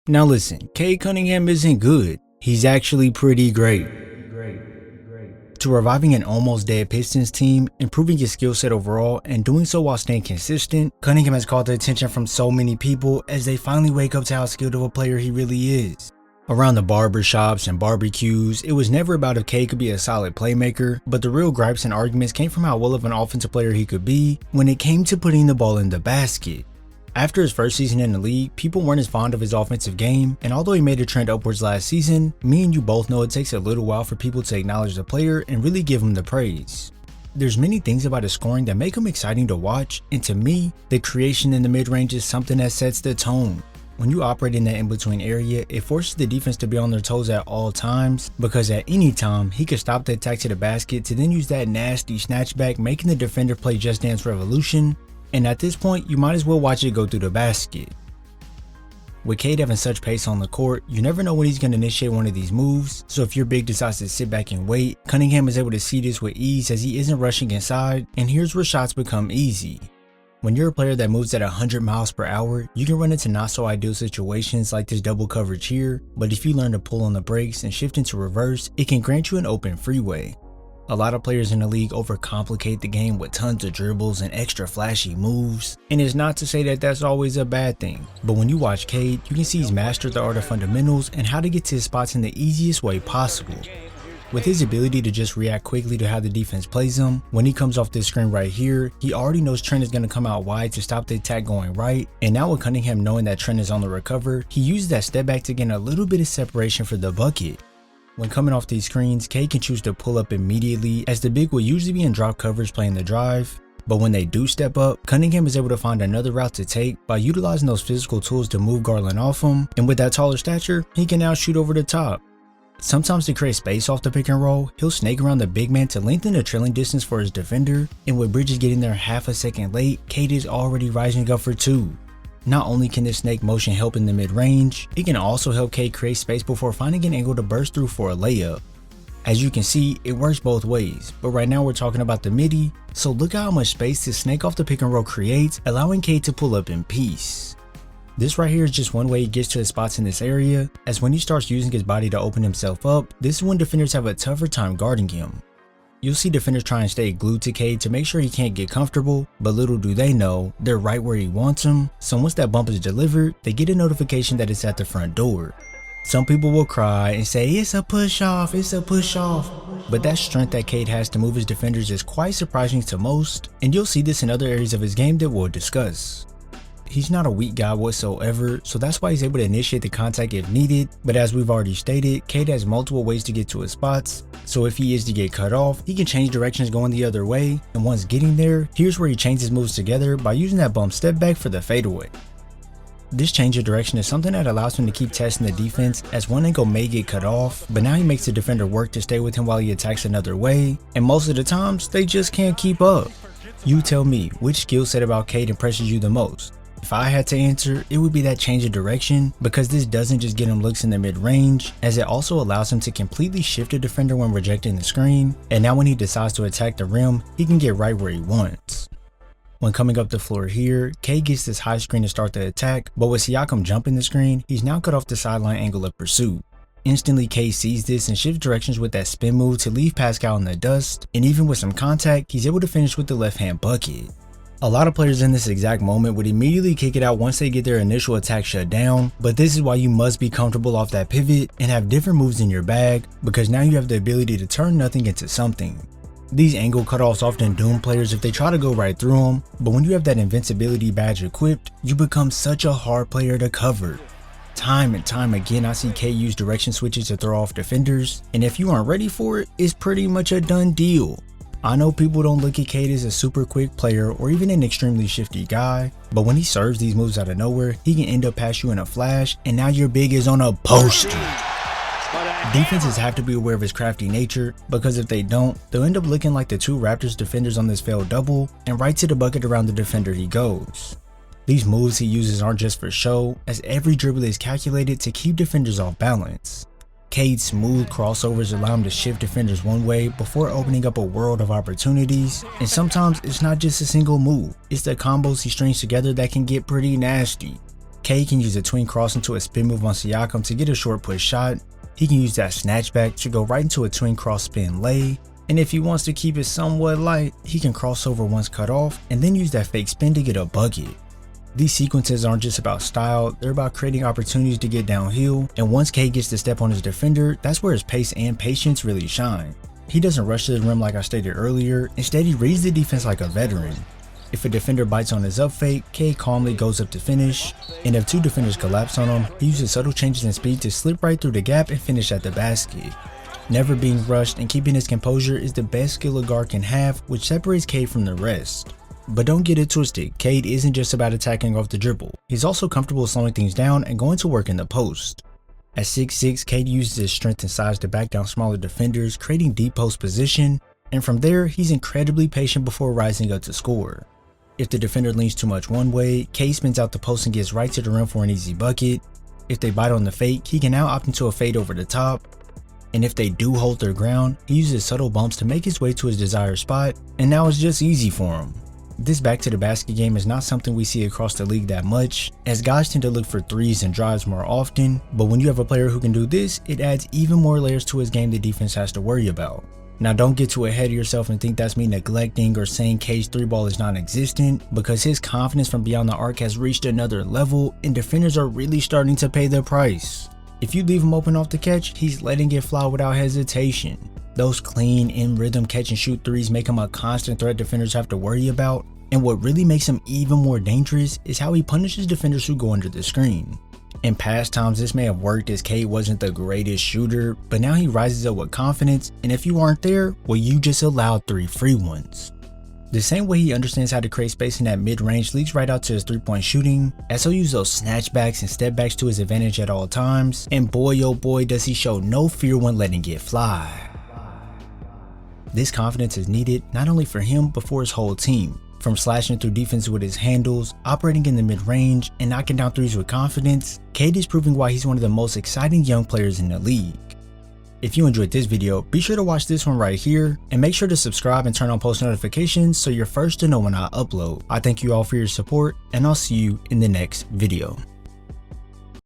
Now listen, Cade Cunningham isn't good. He's actually pretty great. To reviving an almost dead Pistons team, improving his skill set overall, and doing so while staying consistent, Cunningham has caught the attention from so many people as they finally wake up to how skilled of a player he really is. Around the barbershops and barbecues, it was never about if Cade could be a solid playmaker, but the real gripes and arguments came from how well of an offensive player he could be when it came to putting the ball in the basket. After his first season in the league, people weren't as fond of his offensive game, and although he made a trend upwards last season, me and you both know it takes a little while for people to acknowledge the player and really give him the praise. There's many things about his scoring that make him exciting to watch, and to me, the creation in the mid-range is something that sets the tone. When you operate in that in-between area, it forces the defense to be on their toes at all times, because at any time, he could stop the attack to the basket to then use that nasty snatchback, making the defender play Just Dance Revolution, and at this point, you might as well watch it go through the basket. With Cade having such pace on the court, you never know when he's going to initiate one of these moves, so if your big decides to sit back and wait, Cunningham is able to see this with ease as he isn't rushing inside, and here's where shots become easy. When you're a player that moves at 100 miles per hour, you can run into not so ideal situations like this double coverage here, but if you learn to pull on the brakes and shift into reverse, it can grant you an open freeway. A lot of players in the league overcomplicate the game with tons of dribbles and extra flashy moves, and it's not to say that that's always a bad thing, but when you watch Cade, you can see he's mastered the art of fundamentals and how to get to his spots in the easiest way possible. With his ability to just react quickly to how the defense plays him, when he comes off this screen right here, he already knows Trent is going to come out wide to stop the attack going right, and now with Cunningham knowing that Trent is on the recover, he uses that step back to gain a little bit of separation for the bucket. When coming off these screens, Cade can choose to pull up immediately as the big will usually be in drop coverage playing the drive, but when they do step up, Cunningham is able to find another route to take by utilizing those physical tools to move Garland off him, and with that taller stature, he can now shoot over the top. Sometimes to create space off the pick and roll, he'll snake around the big man to lengthen the trailing distance for his defender, and with Bridges getting there half a second late, Cade is already rising up for two. Not only can this snake motion help in the mid-range, it can also help Cade create space before finding an angle to burst through for a layup. As you can see, it works both ways, but right now we're talking about the midi, so look at how much space this snake off the pick and roll creates, allowing Cade to pull up in peace. This right here is just one way he gets to his spots in this area, as when he starts using his body to open himself up, this is when defenders have a tougher time guarding him. You'll see defenders try and stay glued to Cade to make sure he can't get comfortable, but little do they know, they're right where he wants them, so once that bump is delivered, they get a notification that it's at the front door. Some people will cry and say, it's a push off, but that strength that Cade has to move his defenders is quite surprising to most, and you'll see this in other areas of his game that we'll discuss. He's not a weak guy whatsoever, so that's why he's able to initiate the contact if needed, but as we've already stated, Cade has multiple ways to get to his spots, so if he is to get cut off, he can change directions going the other way, and once getting there, here's where he changes moves together by using that bump step back for the fadeaway. This change of direction is something that allows him to keep testing the defense as one angle may get cut off, but now he makes the defender work to stay with him while he attacks another way, and most of the times, they just can't keep up. You tell me, which skill set about Cade impresses you the most? If I had to answer, it would be that change of direction, because this doesn't just get him looks in the mid-range, as it also allows him to completely shift a defender when rejecting the screen, and now when he decides to attack the rim, he can get right where he wants. When coming up the floor here, Cade gets this high screen to start the attack, but with Siakam jumping the screen, he's now cut off the sideline angle of pursuit. Instantly, Cade sees this and shifts directions with that spin move to leave Pascal in the dust, and even with some contact, he's able to finish with the left hand bucket. A lot of players in this exact moment would immediately kick it out once they get their initial attack shut down, but this is why you must be comfortable off that pivot and have different moves in your bag, because now you have the ability to turn nothing into something. These angle cutoffs often doom players if they try to go right through them, but when you have that invincibility badge equipped, you become such a hard player to cover. Time and time again, I see Cade use direction switches to throw off defenders, and if you aren't ready for it, it's pretty much a done deal. I know people don't look at Cade as a super quick player or even an extremely shifty guy, but when he serves these moves out of nowhere, he can end up past you in a flash, and now your big is on a poster. Defenses have to be aware of his crafty nature, because if they don't, they'll end up looking like the two Raptors defenders on this failed double, and right to the bucket around the defender he goes. These moves he uses aren't just for show, as every dribble is calculated to keep defenders off balance. Cade's smooth crossovers allow him to shift defenders one way before opening up a world of opportunities, and sometimes it's not just a single move, it's the combos he strings together that can get pretty nasty. Cade can use a tween cross into a spin move on Siakam to get a short push shot. He can use that snatchback to go right into a tween cross spin lay. And if he wants to keep it somewhat light, he can cross over once cut off and then use that fake spin to get a bucket. These sequences aren't just about style, they're about creating opportunities to get downhill, and once Cade gets to step on his defender, that's where his pace and patience really shine. He doesn't rush to the rim like I stated earlier, instead he reads the defense like a veteran. If a defender bites on his up fake, Cade calmly goes up to finish, and if two defenders collapse on him, he uses subtle changes in speed to slip right through the gap and finish at the basket. Never being rushed and keeping his composure is the best skill a guard can have, which separates Cade from the rest. But don't get it twisted, Cade isn't just about attacking off the dribble, he's also comfortable slowing things down and going to work in the post. At 6'6", Cade uses his strength and size to back down smaller defenders, creating deep post position, and from there he's incredibly patient before rising up to score. If the defender leans too much one way, Cade spins out the post and gets right to the rim for an easy bucket. If they bite on the fake, he can now opt into a fade over the top. And if they do hold their ground, he uses subtle bumps to make his way to his desired spot, and now it's just easy for him. This back to the basket game is not something we see across the league that much, as guys tend to look for threes and drives more often, but when you have a player who can do this, it adds even more layers to his game the defense has to worry about. Now don't get too ahead of yourself and think that's me neglecting or saying Cade's three ball is non-existent, because his confidence from beyond the arc has reached another level and defenders are really starting to pay the price. If you leave him open off the catch, he's letting it fly without hesitation. Those clean, in-rhythm catch and shoot threes make him a constant threat defenders have to worry about, and what really makes him even more dangerous is how he punishes defenders who go under the screen. In past times this may have worked as Cade wasn't the greatest shooter, but now he rises up with confidence, and if you aren't there, well, you just allowed 3 free ones. The same way he understands how to create space in that mid-range leaks right out to his three-point shooting, as he'll use those snatchbacks and stepbacks to his advantage at all times, and boy oh boy does he show no fear when letting it fly. This confidence is needed not only for him but for his whole team. From slashing through defense with his handles, operating in the mid-range, and knocking down threes with confidence, Cade is proving why he's one of the most exciting young players in the league. If you enjoyed this video, be sure to watch this one right here, and make sure to subscribe and turn on post notifications so you're first to know when I upload. I thank you all for your support, and I'll see you in the next video.